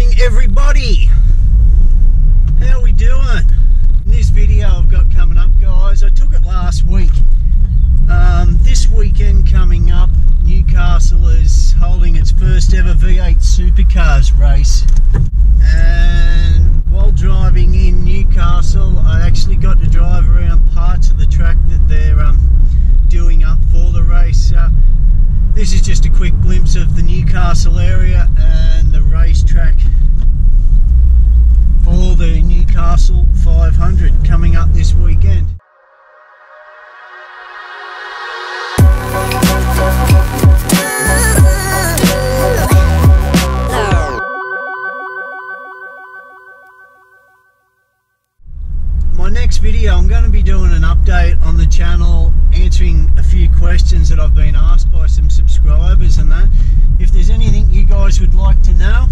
morning, everybody. How we doing? In this video I've got coming up, guys, I took it last week. This weekend coming up, Newcastle is holding its first ever V8 Supercars race, and while driving in Newcastle I actually got to drive around parts of the track that they're doing up for the race. This is just a quick glimpse of the Newcastle area and the racetrack for the Newcastle 500 coming up this weekend. My next video I'm going to be doing an update on the channel, answering a few questions that I've been asked by some subscribers and that. If there's anything you guys would like to know,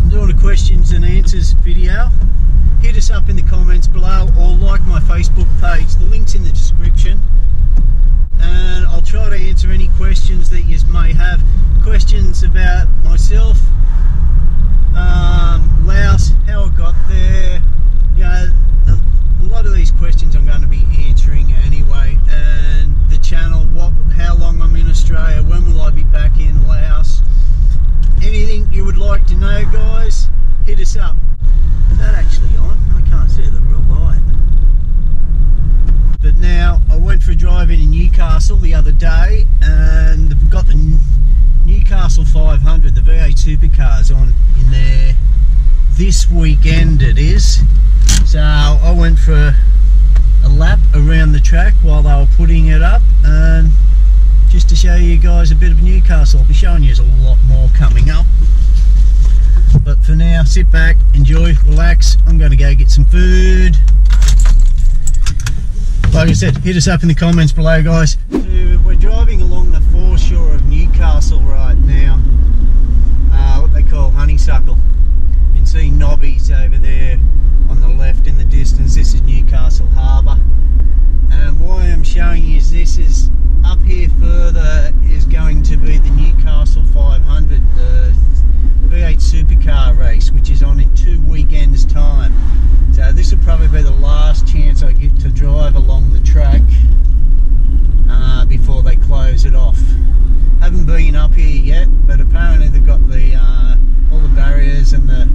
I'm doing a questions and answers video. Hit us up in the comments below or like my Facebook page, the link's in the description, and I'll try to answer any questions that you may have. Questions about myself, Laos, how I got there, you know, a lot of these questions I'm going to be answering anyway, and the channel, how long I'm in Australia, when will I be back in Laos, anything you would like to know, guys, hit us up. Is that actually on? I can't see the real light. But now, I went for a drive in Newcastle the other day, and we've got the Newcastle 500, the V8 Supercars on in there this weekend it is. So I went for a lap around the track while they were putting it up, and just to show you guys a bit of Newcastle. I'll be showing you a lot more coming up, but for now, sit back, enjoy, relax. I'm going to go get some food. Like I said, hit us up in the comments below, guys. So we're driving along the foreshore of Newcastle right now, what they call honeysuckle. You can see Nobby's over there on the left in the distance. This is Newcastle Harbour, and why I'm showing you is this is up here further is going to be the Newcastle 500, the V8 Supercar race, which is on in 2 weekends time. So this will probably be the last chance I get to drive along the track before they close it off. Haven't been up here yet, but apparently they've got the all the barriers and the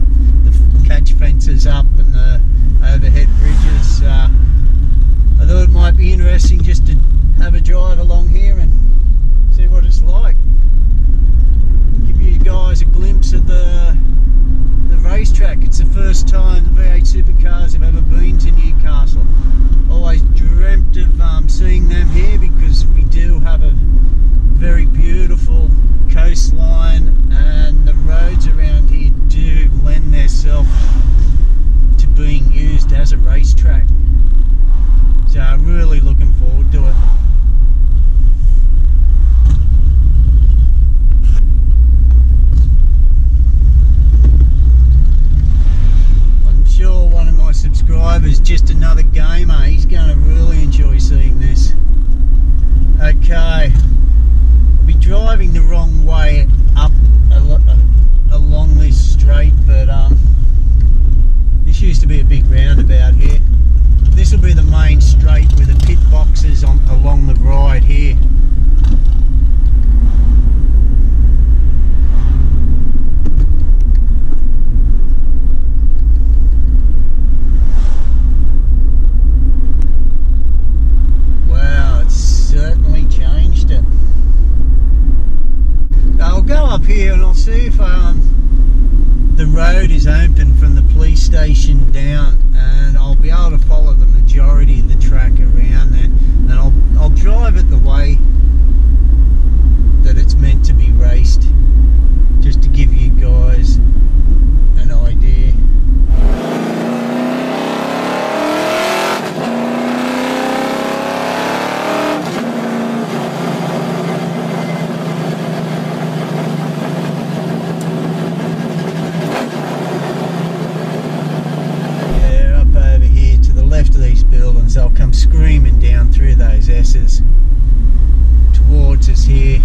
catch fences up and the overhead bridges. I thought it might be interesting just to have a drive along here and see what it's like. Give you guys a glimpse of the racetrack. It's the first time the V8 Supercars have ever been to Newcastle. Always dreamt of seeing them here because we do have a very beautiful coastline, and the roads around here do lend themselves to being used as a racetrack. So I'm really looking forward to it. I'm sure one of my subscribers, just another gamer, he's going to really enjoy seeing this. Okay, I'll be driving the wrong way up along this straight, but this used to be a big roundabout here. This will be the main straight with the pit boxes along the ride here. Wow, it's certainly changed it. I'll go up here and I'll see if the road is open from the police station down, and I'll be able to follow the majority of the track around there, and I'll drive it the way that it's meant to be raced, just to give you guys an idea. They'll come screaming down through those S's towards us here.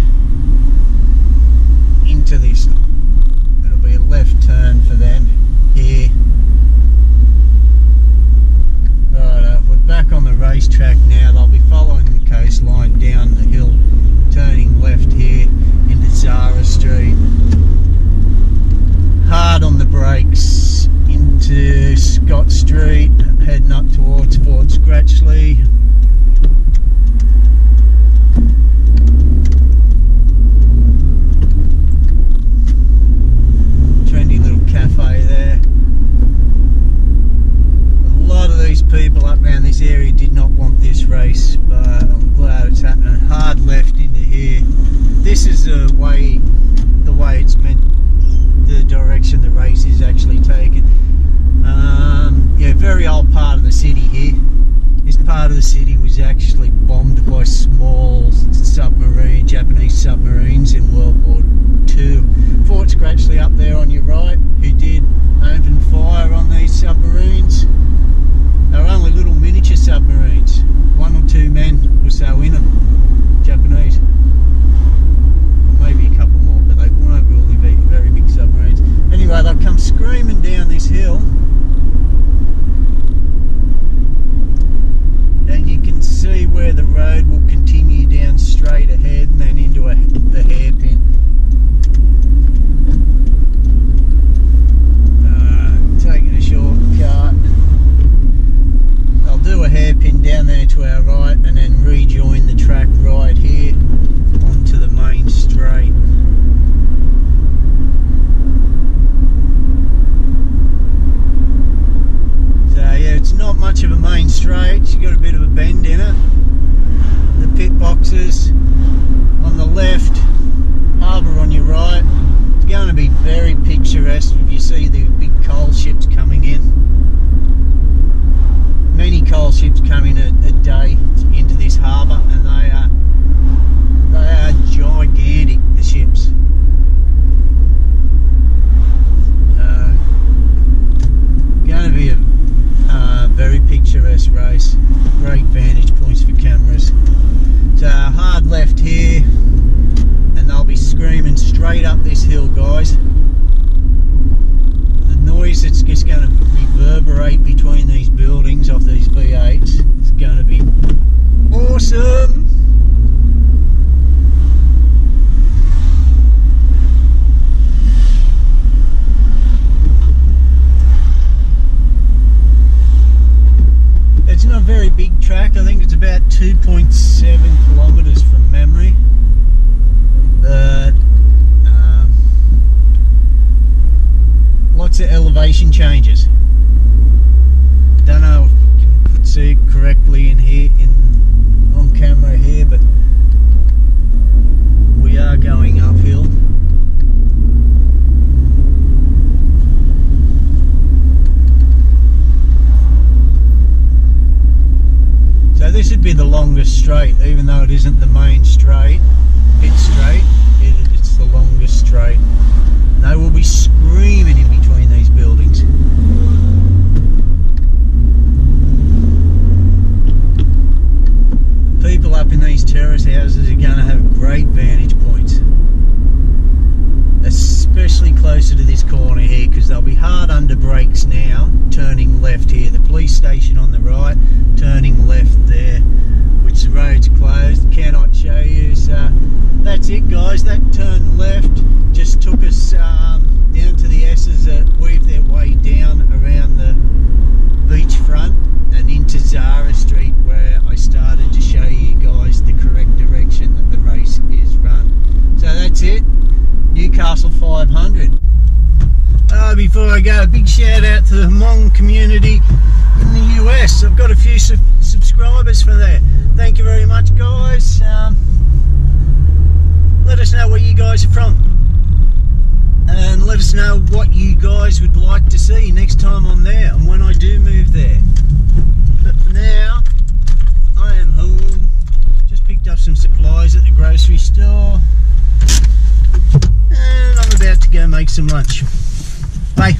Scratchley. Trendy little cafe there. A lot of these people up around this area did not want this race, but I'm glad it's happening. Hard left into here. This is the way it's meant, the direction the race is actually taken. Yeah, very old part of the city here. This part of the city was actually bombed by small Japanese submarines in World War II. Fort Scratchley up there on your right, who did open fire on these submarines. They were only little miniature submarines, 1 or 2 men or so in them, Japanese. Maybe a couple more, but they weren't really very big submarines. Anyway, they'll come screaming down this hill, and you can see where the road will continue down straight ahead and then into the hairpin. Taking a shortcut. They'll do a hairpin down there to our right and then rejoin the track right here onto the main straight. So yeah, it's not much of a main straight, you've got a bit of a bend in it. The pit boxes on the left, harbour on your right. It's going to be very picturesque if you see the big coal ships coming in. Many coal ships come in a day into this harbour, and they are gigantic, the ships. Going to be a very picturesque race. Great vantage points for cameras. So hard left here, and they'll be screaming straight up this hill, guys. The noise that's just going to reverberate between these buildings off these V8s is going to be awesome. It's not a very big track. I think it's about 2.7 kilometres from memory, but lots of elevation changes. Don't know if you can see it correctly in here, on camera here, but we are going uphill. So this would be the longest straight, even though it isn't the main straight, pit straight, it's the longest straight. They will be screaming in between these buildings. The people up in these terrace houses are going to have great vantage points, especially closer to this corner here, because they'll be hard under brakes now, turning left here. The police station on the right, turning left there, which the road's closed, cannot show you. So that's it, guys. That turn left just took us down to the S's that weave their way down around the beachfront and into Zara Street, where I started to show you guys the correct direction that the race is run. So that's it, Newcastle 500. Before I go, a big shout out to the Hmong community in the US. I've got a few subscribers for there. Thank you very much, guys. Let us know where you guys are from, and let us know what you guys would like to see next time I'm there and when I do move there. But for now, I am home. Just picked up some supplies at the grocery store, and I'm about to go make some lunch. Bye.